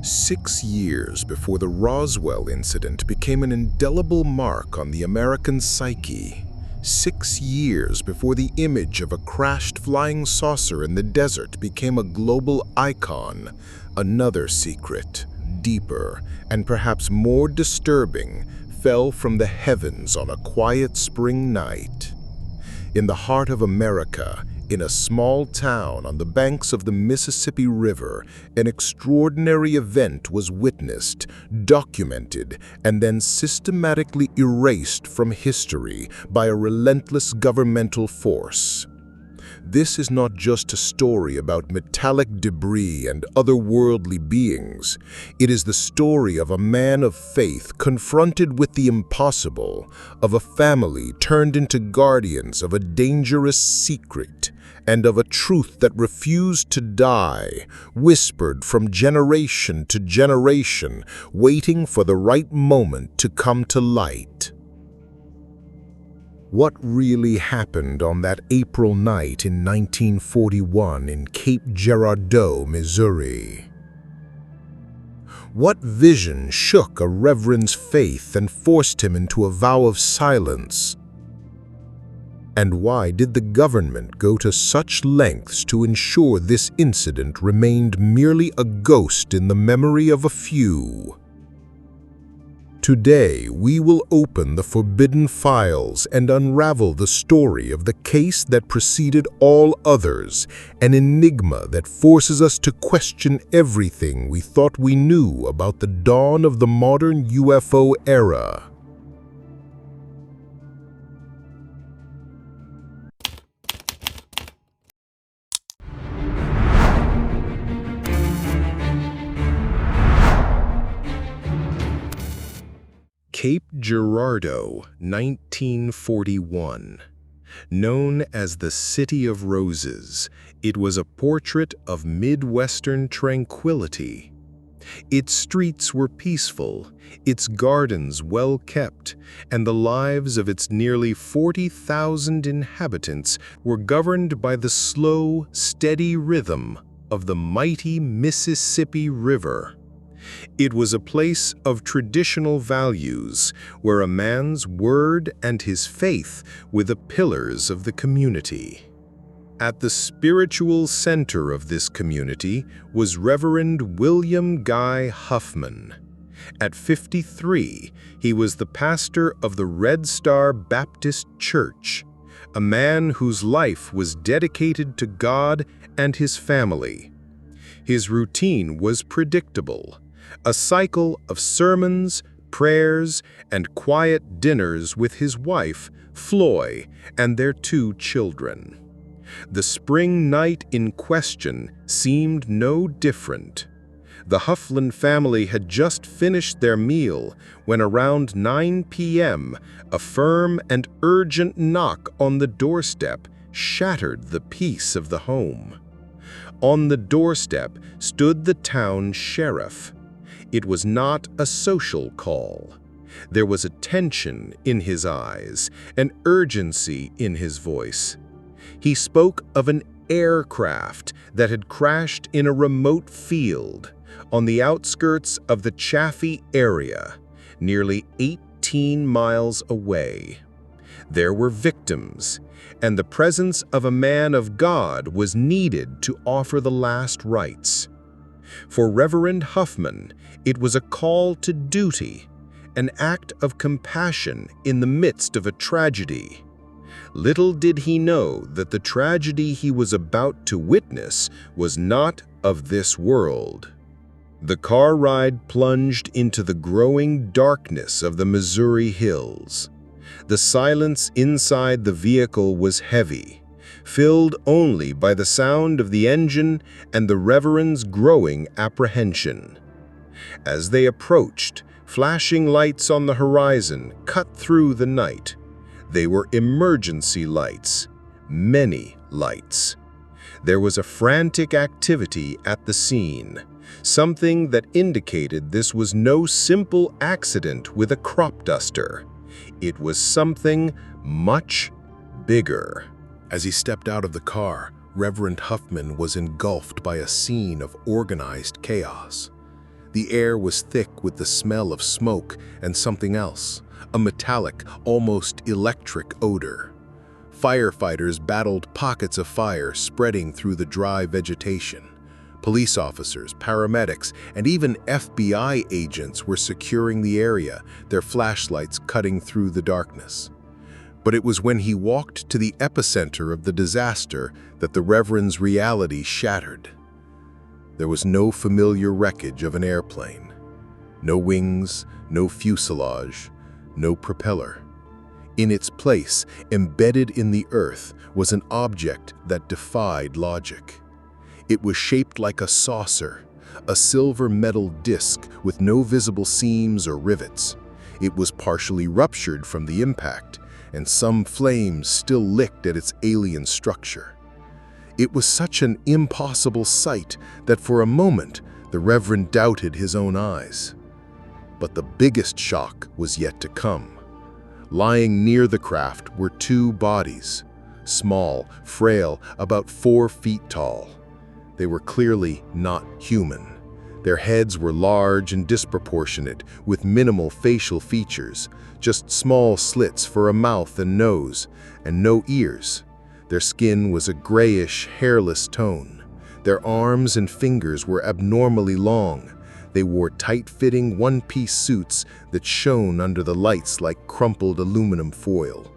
6 years before the Roswell incident became an indelible mark on the American psyche, 6 years before the image of a crashed flying saucer in the desert became a global icon, another secret, deeper and perhaps more disturbing, fell from the heavens on a quiet spring night. In the heart of America, in a small town on the banks of the Mississippi River, an extraordinary event was witnessed, documented, and then systematically erased from history by a relentless governmental force. This is not just a story about metallic debris and otherworldly beings. It is the story of a man of faith confronted with the impossible, of a family turned into guardians of a dangerous secret, and of a truth that refused to die, whispered from generation to generation, waiting for the right moment to come to light. What really happened on that April night in 1941 in Cape Girardeau, Missouri? What vision shook a reverend's faith and forced him into a vow of silence? And why did the government go to such lengths to ensure this incident remained merely a ghost in the memory of a few? Today, we will open the forbidden files and unravel the story of the case that preceded all others, an enigma that forces us to question everything we thought we knew about the dawn of the modern UFO era. Cape Girardeau, 1941. Known as the City of Roses, it was a portrait of Midwestern tranquility. Its streets were peaceful, its gardens well kept, and the lives of its nearly 40,000 inhabitants were governed by the slow, steady rhythm of the mighty Mississippi River. It was a place of traditional values, where a man's word and his faith were the pillars of the community. At the spiritual center of this community was Reverend William Guy Huffman. At 53, he was the pastor of the Red Star Baptist Church, a man whose life was dedicated to God and his family. His routine was predictable. A cycle of sermons, prayers, and quiet dinners with his wife, Floy, and their 2 children. The spring night in question seemed no different. The Huffman family had just finished their meal when around 9 p.m., a firm and urgent knock on the doorstep shattered the peace of the home. On the doorstep stood the town sheriff. It was not a social call. There was a tension in his eyes, an urgency in his voice. He spoke of an aircraft that had crashed in a remote field on the outskirts of the Chaffee area, nearly 18 miles away. There were victims, and the presence of a man of God was needed to offer the last rites. For Reverend Huffman, it was a call to duty, an act of compassion in the midst of a tragedy. Little did he know that the tragedy he was about to witness was not of this world. The car ride plunged into the growing darkness of the Missouri hills. The silence inside the vehicle was heavy, filled only by the sound of the engine and the Reverend's growing apprehension. As they approached, flashing lights on the horizon cut through the night. They were emergency lights, many lights. There was a frantic activity at the scene, something that indicated this was no simple accident with a crop duster. It was something much bigger. As he stepped out of the car, Reverend Huffman was engulfed by a scene of organized chaos. The air was thick with the smell of smoke and something else, a metallic, almost electric odor. Firefighters battled pockets of fire spreading through the dry vegetation. Police officers, paramedics, and even FBI agents were securing the area, their flashlights cutting through the darkness. But it was when he walked to the epicenter of the disaster that the Reverend's reality shattered. There was no familiar wreckage of an airplane. No wings, no fuselage, no propeller. In its place, embedded in the earth, was an object that defied logic. It was shaped like a saucer, a silver metal disc with no visible seams or rivets. It was partially ruptured from the impact, and some flames still licked at its alien structure. It was such an impossible sight that for a moment the Reverend doubted his own eyes. But the biggest shock was yet to come. Lying near the craft were two bodies, small, frail, about 4 feet tall. They were clearly not human. Their heads were large and disproportionate, with minimal facial features, just small slits for a mouth and nose, and no ears. Their skin was a grayish, hairless tone. Their arms and fingers were abnormally long. They wore tight-fitting one-piece suits that shone under the lights like crumpled aluminum foil.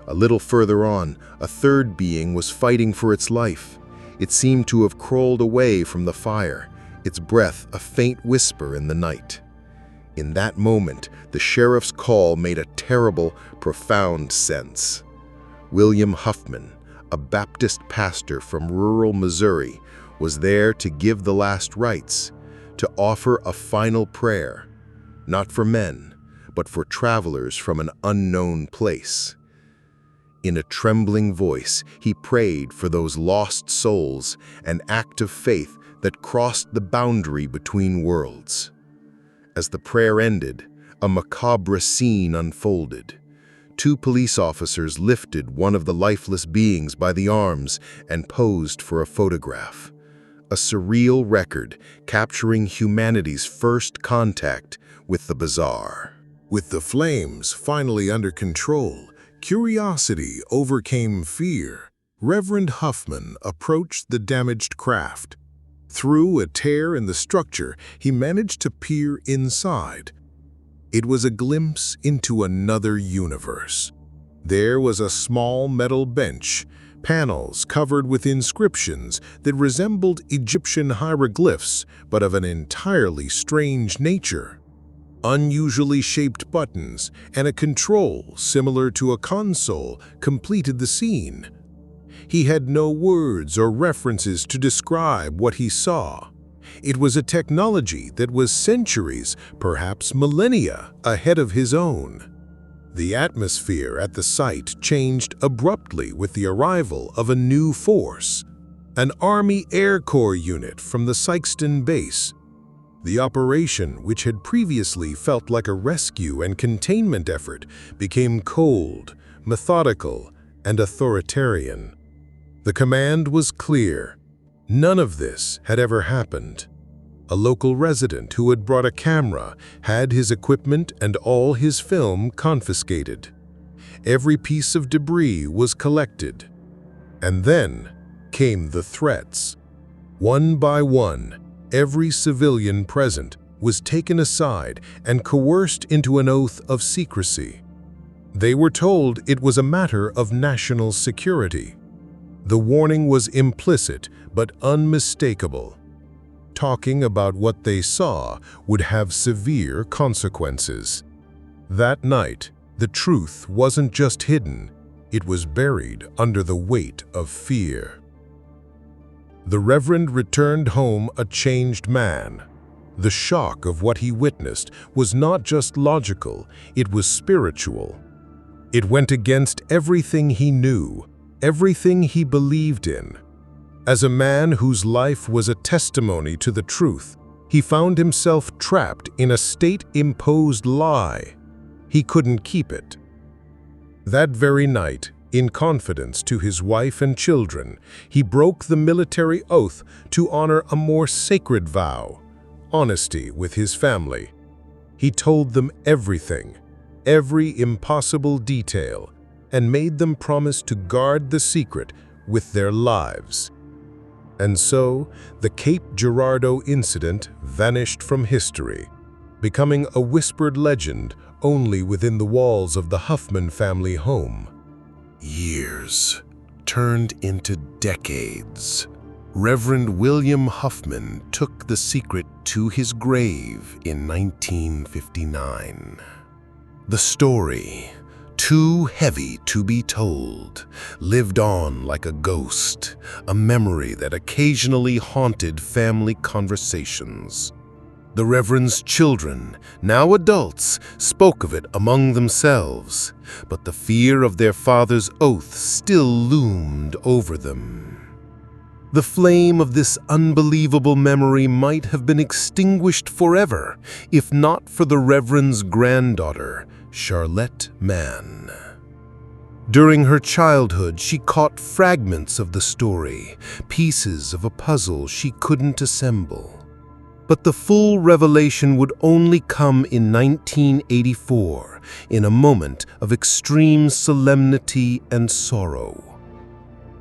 A little further on, a third being was fighting for its life. It seemed to have crawled away from the fire, its breath a faint whisper in the night. In that moment, the sheriff's call made a terrible, profound sense. William Huffman, a Baptist pastor from rural Missouri, was there to give the last rites, to offer a final prayer, not for men, but for travelers from an unknown place. In a trembling voice, he prayed for those lost souls, an act of faith that crossed the boundary between worlds. As the prayer ended, a macabre scene unfolded. 2 police officers lifted one of the lifeless beings by the arms and posed for a photograph. A surreal record capturing humanity's first contact with the bizarre. With the flames finally under control, curiosity overcame fear. Reverend Huffman approached the damaged craft. Through a tear in the structure, he managed to peer inside. It was a glimpse into another universe. There was a small metal bench, panels covered with inscriptions that resembled Egyptian hieroglyphs, but of an entirely strange nature. Unusually shaped buttons and a control similar to a console completed the scene. He had no words or references to describe what he saw. It was a technology that was centuries, perhaps millennia, ahead of his own. The atmosphere at the site changed abruptly with the arrival of a new force, an Army Air Corps unit from the Sykeston base. The operation, which had previously felt like a rescue and containment effort, became cold, methodical, and authoritarian. The command was clear. None of this had ever happened. A local resident who had brought a camera had his equipment and all his film confiscated. Every piece of debris was collected. And then came the threats. One by one, every civilian present was taken aside and coerced into an oath of secrecy. They were told it was a matter of national security. The warning was implicit but unmistakable. Talking about what they saw would have severe consequences. That night, the truth wasn't just hidden, it was buried under the weight of fear. The Reverend returned home a changed man. The shock of what he witnessed was not just logical, it was spiritual. It went against everything he knew, everything he believed in. As a man whose life was a testimony to the truth, he found himself trapped in a state-imposed lie. He couldn't keep it. That very night, in confidence to his wife and children, he broke the military oath to honor a more sacred vow, honesty with his family. He told them everything, every impossible detail, and made them promise to guard the secret with their lives. And so, the Cape Girardeau incident vanished from history, becoming a whispered legend only within the walls of the Huffman family home. Years turned into decades. Reverend William Huffman took the secret to his grave in 1959. The story, too heavy to be told, lived on like a ghost, a memory that occasionally haunted family conversations. The Reverend's children, now adults, spoke of it among themselves, but the fear of their father's oath still loomed over them. The flame of this unbelievable memory might have been extinguished forever, if not for the Reverend's granddaughter, Charlotte Mann. During her childhood, she caught fragments of the story, pieces of a puzzle she couldn't assemble. But the full revelation would only come in 1984, in a moment of extreme solemnity and sorrow.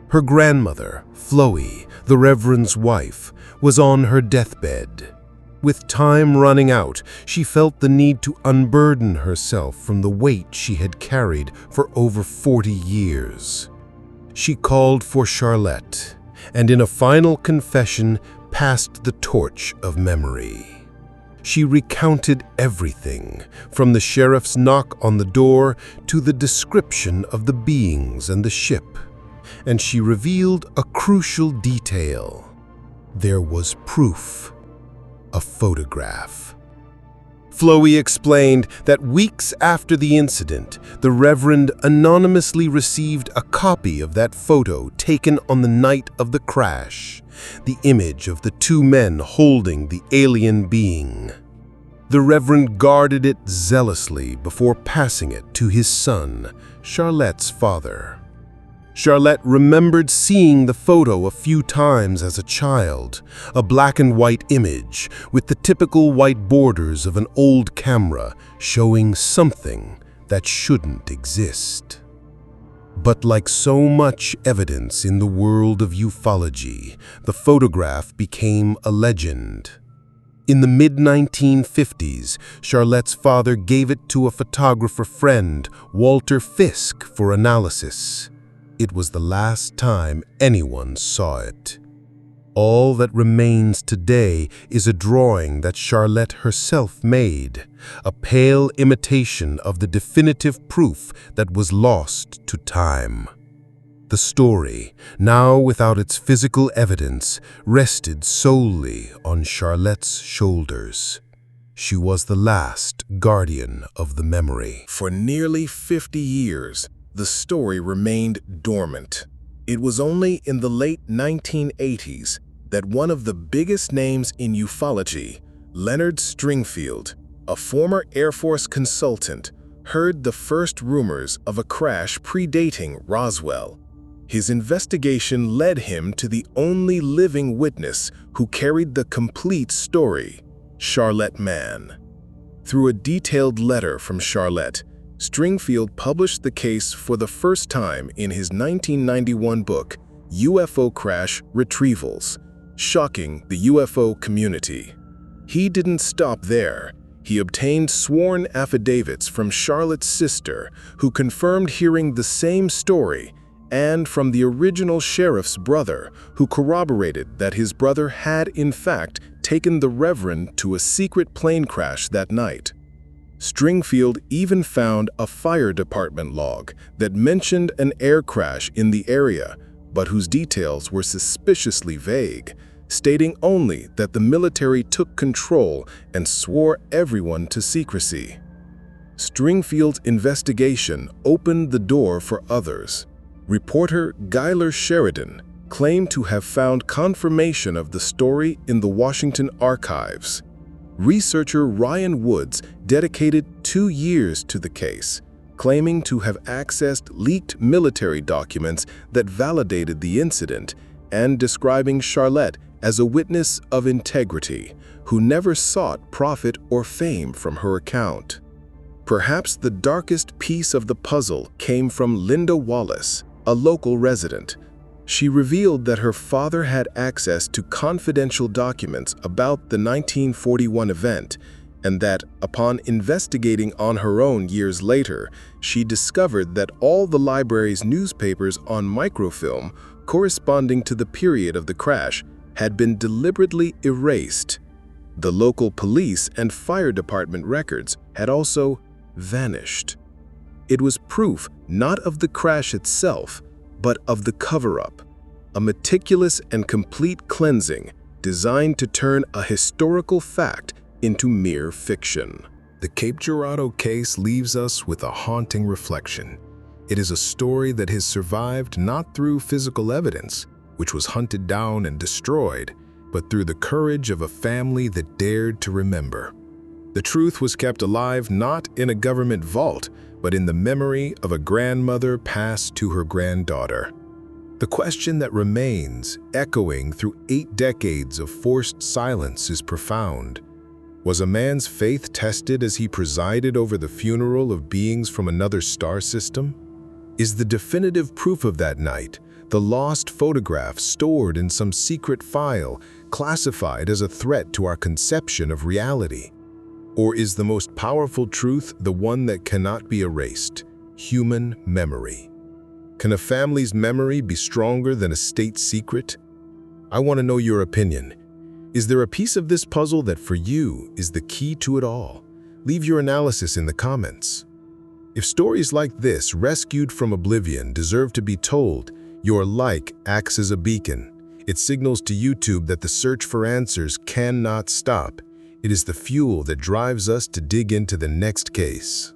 Her grandmother, Chloe, the Reverend's wife, was on her deathbed. With time running out, she felt the need to unburden herself from the weight she had carried for over 40 years. She called for Charlotte, and in a final confession, passed the torch of memory. She recounted everything, from the sheriff's knock on the door to the description of the beings and the ship. And she revealed a crucial detail. There was proof, a photograph. Chloe explained that weeks after the incident, the Reverend anonymously received a copy of that photo taken on the night of the crash, the image of the two men holding the alien being. The Reverend guarded it zealously before passing it to his son, Charlotte's father. Charlotte remembered seeing the photo a few times as a child, a black and white image with the typical white borders of an old camera showing something that shouldn't exist. But like so much evidence in the world of ufology, the photograph became a legend. In the mid-1950s, Charlotte's father gave it to a photographer friend, Walter Fisk, for analysis. It was the last time anyone saw it. All that remains today is a drawing that Charlotte herself made, a pale imitation of the definitive proof that was lost to time. The story, now without its physical evidence, rested solely on Charlotte's shoulders. She was the last guardian of the memory. For nearly 50 years, the story remained dormant. It was only in the late 1980s that one of the biggest names in ufology, Leonard Stringfield, a former Air Force consultant, heard the first rumors of a crash predating Roswell. His investigation led him to the only living witness who carried the complete story, Charlotte Mann. Through a detailed letter from Charlotte, Stringfield published the case for the first time in his 1991 book, UFO Crash Retrievals, shocking the UFO community. He didn't stop there. He obtained sworn affidavits from Charlotte's sister, who confirmed hearing the same story, and from the original sheriff's brother, who corroborated that his brother had, in fact, taken the Reverend to a secret plane crash that night. Stringfield even found a fire department log that mentioned an air crash in the area, but whose details were suspiciously vague, stating only that the military took control and swore everyone to secrecy. Stringfield's investigation opened the door for others. Reporter Guyler Sheridan claimed to have found confirmation of the story in the Washington archives. Researcher Ryan Woods dedicated 2 years to the case, claiming to have accessed leaked military documents that validated the incident and describing Charlotte as a witness of integrity who never sought profit or fame from her account. Perhaps the darkest piece of the puzzle came from Linda Wallace, a local resident. She revealed that her father had access to confidential documents about the 1941 event, and that, upon investigating on her own years later, she discovered that all the library's newspapers on microfilm corresponding to the period of the crash had been deliberately erased. The local police and fire department records had also vanished. It was proof not of the crash itself, but of the cover-up, a meticulous and complete cleansing designed to turn a historical fact into mere fiction. The Cape Girardeau case leaves us with a haunting reflection. It is a story that has survived not through physical evidence, which was hunted down and destroyed, but through the courage of a family that dared to remember. The truth was kept alive not in a government vault, but in the memory of a grandmother passed to her granddaughter. The question that remains, echoing through 8 decades of forced silence, is profound. Was a man's faith tested as he presided over the funeral of beings from another star system? Is the definitive proof of that night the lost photograph stored in some secret file, classified as a threat to our conception of reality? Or is the most powerful truth the one that cannot be erased, human memory? Can a family's memory be stronger than a state secret? I want to know your opinion. Is there a piece of this puzzle that for you is the key to it all? Leave your analysis in the comments. If stories like this, rescued from oblivion, deserve to be told, your like acts as a beacon. It signals to YouTube that the search for answers cannot stop. It is the fuel that drives us to dig into the next case.